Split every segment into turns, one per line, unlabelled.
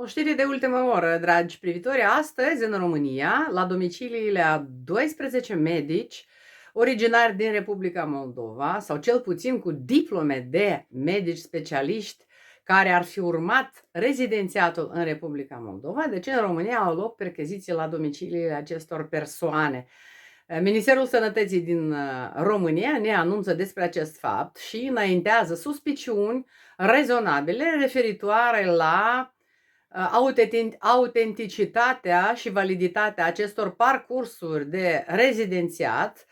O știre de ultimă oră, dragi privitori. Astăzi, în România, la domiciliile a 12 medici originari din Republica Moldova, sau cel puțin cu diplome de medici specialiști care ar fi urmat rezidențiatul în Republica Moldova, deci în România au loc percheziții la domiciliile acestor persoane. Ministerul Sănătății din România ne anunță despre acest fapt și înaintează suspiciuni rezonabile referitoare la autenticitatea și validitatea acestor parcursuri de rezidențiat.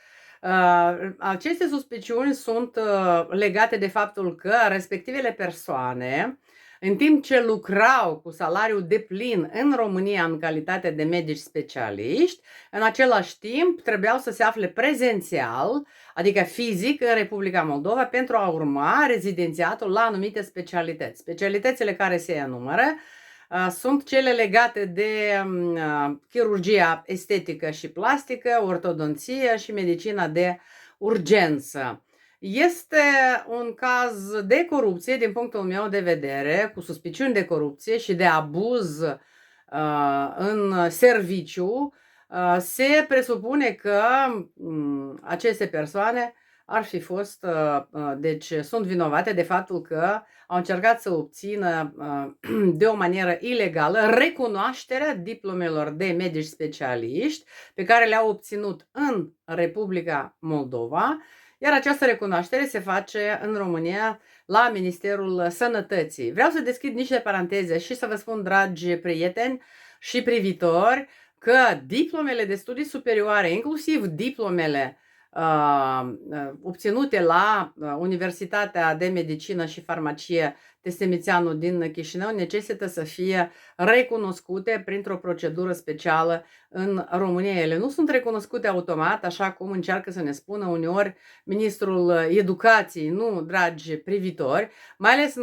Aceste suspiciuni sunt legate de faptul că respectivele persoane, în timp ce lucrau cu salariu deplin în România în calitate de medici specialiști, în același timp trebuiau să se afle prezențial, adică fizic, în Republica Moldova pentru a urma rezidențiatul la anumite specialități. Specialitățile care se enumără sunt cele legate de chirurgia estetică și plastică, ortodonție și medicina de urgență. Este un caz de corupție, din punctul meu de vedere, cu suspiciuni de corupție și de abuz în serviciu. Se presupune că aceste persoane ar fi fost, deci sunt vinovate de faptul că au încercat să obțină de o manieră ilegală recunoașterea diplomelor de medici specialiști pe care le-au obținut în Republica Moldova, iar această recunoaștere se face în România la Ministerul Sănătății. Vreau să deschid niște paranteze și să vă spun, dragi prieteni și privitori, că diplomele de studii superioare, inclusiv diplomele obținute la Universitatea de Medicină și Farmacie Testemițeanu din Chișinău, necesită să fie recunoscute printr-o procedură specială în România. Ele nu sunt recunoscute automat, așa cum încearcă să ne spună uneori Ministrul Educației. Nu, dragi privitori, mai ales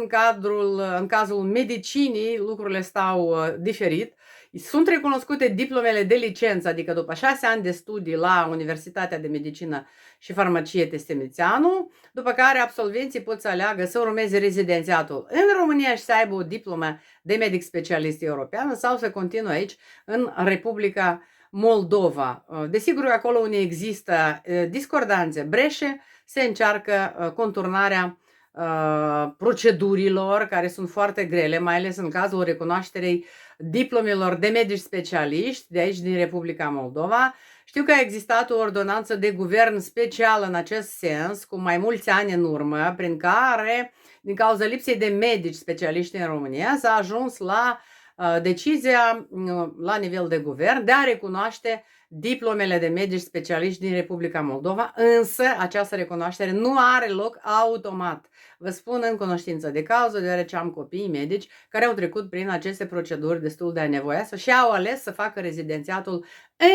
în cazul medicinii, lucrurile stau diferit. Sunt recunoscute diplomele de licență, adică după 6 ani de studii la Universitatea de Medicină și Farmacie Testemițeanu, după care absolvenții pot să aleagă să urmeze rezidențiatul în România și să aibă o diplomă de medic specialist european sau să continue aici în Republica Moldova. Desigur, acolo unde există discordanțe, breșe, se încearcă conturnarea procedurilor care sunt foarte grele, mai ales în cazul recunoașterei diplomelor de medici specialiști de aici din Republica Moldova. Știu că a existat o ordonanță de guvern specială în acest sens cu mai mulți ani în urmă, prin care, din cauza lipsei de medici specialiști în România, s-a ajuns la decizia la nivel de guvern de a recunoaște diplomele de medici specialiști din Republica Moldova, însă această recunoaștere nu are loc automat. Vă spun în cunoștință de cauză, deoarece am copii medici care au trecut prin aceste proceduri destul de anevoioase și au ales să facă rezidențiatul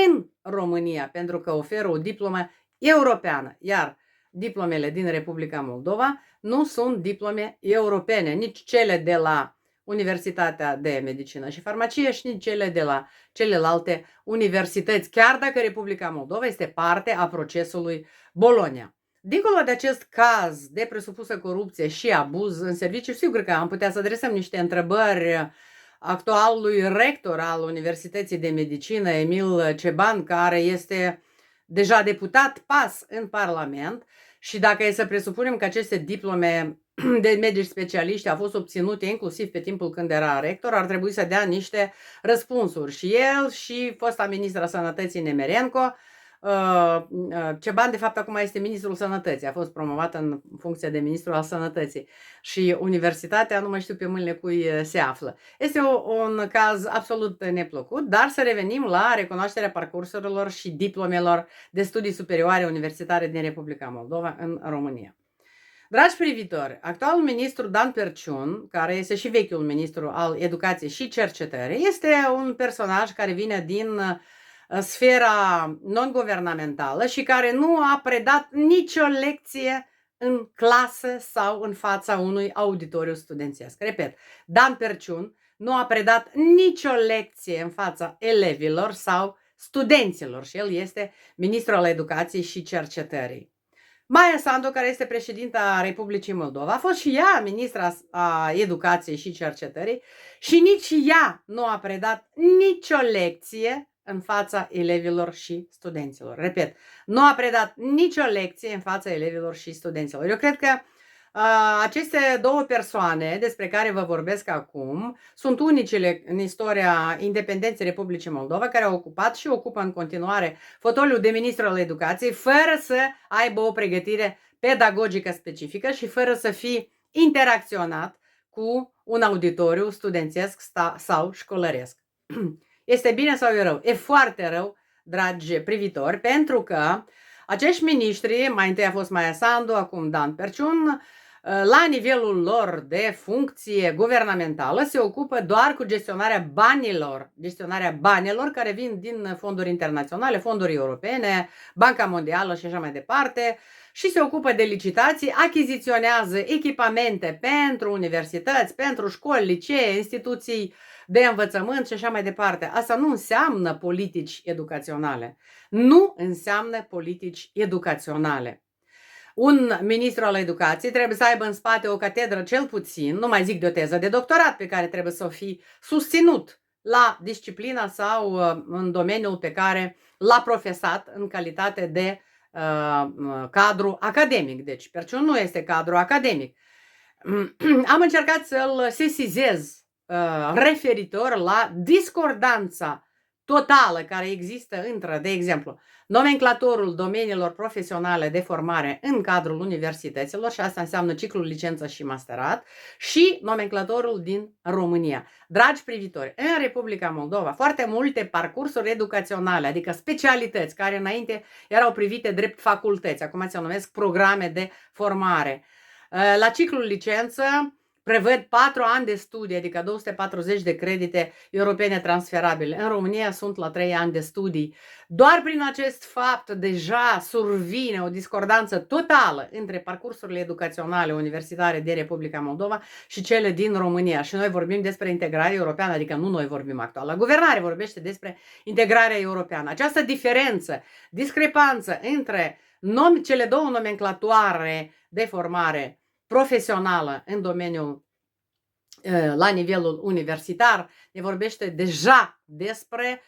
în România, pentru că oferă o diplomă europeană, iar diplomele din Republica Moldova nu sunt diplome europene, nici cele de la Universitatea de Medicină și Farmacie și nici cele de la celelalte universități, chiar dacă Republica Moldova este parte a procesului Bologna. Dincolo de acest caz de presupusă corupție și abuz în serviciu, sigur că am putea să adresăm niște întrebări actualului rector al Universității de Medicină, Emil Ceban, care este deja deputat PAS în Parlament, și dacă e să presupunem că aceste diplome de medici specialiști au fost obținute inclusiv pe timpul când era rector, ar trebui să dea niște răspunsuri. Și el și fosta ministra Sănătății Nemerenko. Ceban, de fapt, acum este ministrul Sănătății, a fost promovat în funcție de ministrul al Sănătății și universitatea, nu mai știu pe mâinile cui se află. Este un caz absolut neplăcut, dar să revenim la recunoașterea parcursurilor și diplomelor de studii superioare universitare din Republica Moldova în România. Dragi privitori, actualul ministru Dan Perciun, care este și vechiul ministru al Educației și Cercetării, este un personaj care vine din sfera non-guvernamentală și care nu a predat nicio lecție în clasă sau în fața unui auditoriu studențesc. Repet, Dan Perciun nu a predat nicio lecție în fața elevilor sau studenților și el este ministrul al Educației și Cercetării. Maia Sandu, care este președinta Republicii Moldova, a fost și ea ministra a Educației și Cercetării și nici ea nu a predat nicio lecție în fața elevilor și studenților. Repet, nu a predat nicio lecție în fața elevilor și studenților. Eu cred că aceste două persoane despre care vă vorbesc acum sunt unicele în istoria independenței Republicii Moldova care au ocupat și ocupă în continuare fotoliul de ministru al educației fără să aibă o pregătire pedagogică specifică și fără să fi interacționat cu un auditoriu studențesc sau școlăresc. Este bine sau e rău? E foarte rău, dragi privitori, pentru că acești miniștri, mai întâi a fost Maia Sandu, acum Dan Perciun, la nivelul lor de funcție guvernamentală se ocupă doar cu gestionarea banilor care vin din fonduri internaționale, fonduri europene, Banca Mondială și așa mai departe, și se ocupă de licitații, achiziționează echipamente pentru universități, pentru școli, licee, instituții de învățământ și așa mai departe. Asta nu înseamnă politici educaționale. Nu înseamnă politici educaționale. Un ministru al educației trebuie să aibă în spate o catedră cel puțin, nu mai zic de o teză de doctorat pe care trebuie să o fi susținut la disciplina sau în domeniul pe care l-a profesat în calitate de cadru academic. Deci Perciun nu este cadru academic. Am încercat să-l sesizez referitor la discordanța totală care există între, de exemplu, nomenclatorul domeniilor profesionale de formare în cadrul universităților, și asta înseamnă ciclul licență și masterat, și nomenclatorul din România. Dragi privitori, în Republica Moldova, foarte multe parcursuri educaționale, adică specialități care înainte erau privite drept facultăți, acum se numesc programe de formare. La ciclul licență prevăd 4 ani de studii, adică 240 de credite europene transferabile. În România sunt la 3 ani de studii. Doar prin acest fapt deja survine o discordanță totală între parcursurile educaționale universitare din Republica Moldova și cele din România. Și noi vorbim despre integrare europeană, adică nu noi vorbim actual. La guvernare vorbește despre integrarea europeană. Această diferență, discrepanță între cele două nomenclatoare de formare profesională în domeniul la nivelul universitar, ne vorbește deja despre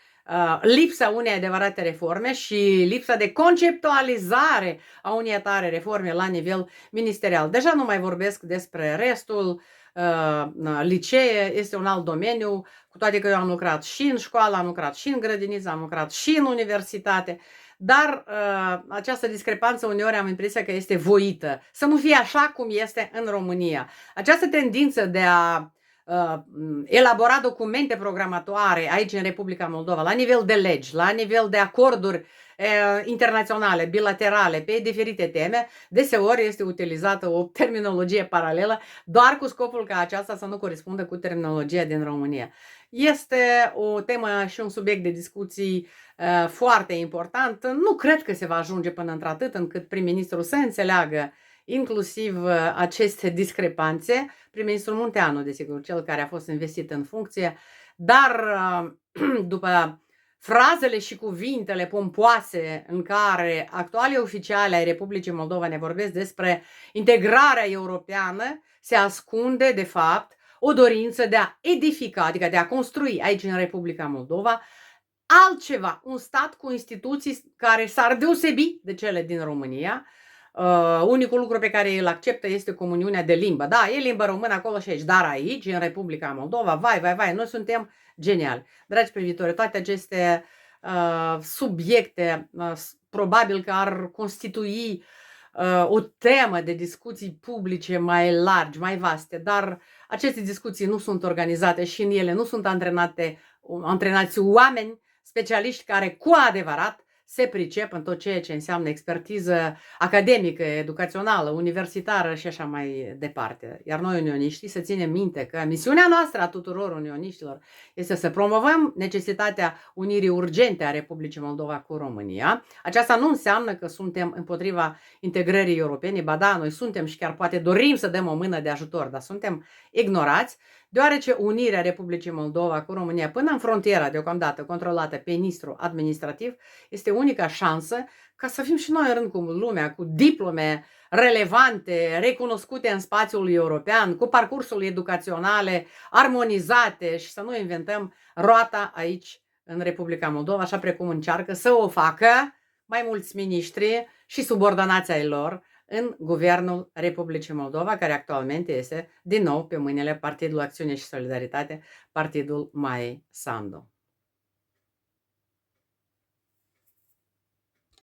lipsa unei adevărate reforme și lipsa de conceptualizare a unei atare reforme la nivel ministerial. Deja nu mai vorbesc despre restul, licee este un alt domeniu, cu toate că eu am lucrat și în școală, am lucrat și în grădiniță, am lucrat și în universitate, dar această discrepanță uneori am impresia că este voită, să nu fie așa cum este în România. Această tendință de a elabora documente programatoare aici în Republica Moldova, la nivel de legi, la nivel de acorduri internaționale, bilaterale, pe diferite teme, deseori este utilizată o terminologie paralelă, doar cu scopul ca aceasta să nu corespundă cu terminologia din România. Este o temă și un subiect de discuții foarte important. Nu cred că se va ajunge până într-atât încât prim-ministrul să înțeleagă inclusiv aceste discrepanțe, prim-ministrul Munteanu, desigur, cel care a fost investit în funcție, dar după frazele și cuvintele pompoase în care actualii oficiali ai Republicii Moldova ne vorbesc despre integrarea europeană, se ascunde, de fapt, o dorință de a edifica, adică de a construi aici în Republica Moldova altceva, un stat cu instituții care s-ar deosebi de cele din România. Unicul lucru pe care îl acceptă este comuniunea de limbă. Da, e limba română acolo și aici, dar aici, în Republica Moldova, vai, noi suntem geniali. Dragi privitori, toate aceste subiecte probabil că ar constitui o temă de discuții publice mai largi, mai vaste, dar aceste discuții nu sunt organizate și în ele nu sunt antrenați oameni specialiști care cu adevărat se pricep în tot ceea ce înseamnă expertiză academică, educațională, universitară și așa mai departe. Iar noi, unioniștii, să ținem minte că misiunea noastră a tuturor unioniștilor este să promovăm necesitatea unirii urgente a Republicii Moldova cu România. Aceasta nu înseamnă că suntem împotriva integrării europene, ba da, noi suntem și chiar poate dorim să dăm o mână de ajutor, dar suntem ignorați deoarece unirea Republicii Moldova cu România până în frontiera deocamdată controlată pe Nistru administrativ este unica șansă ca să fim și noi în rând cu lumea, cu diplome relevante, recunoscute în spațiul european, cu parcursuri educaționale armonizate și să nu inventăm roata aici în Republica Moldova, așa precum încearcă să o facă mai mulți miniștri și subordonații ai lor în guvernul Republicii Moldova, care actualmente este din nou pe mâinile Partidului Acțiune și Solidaritate, partidul Maiei Sandu.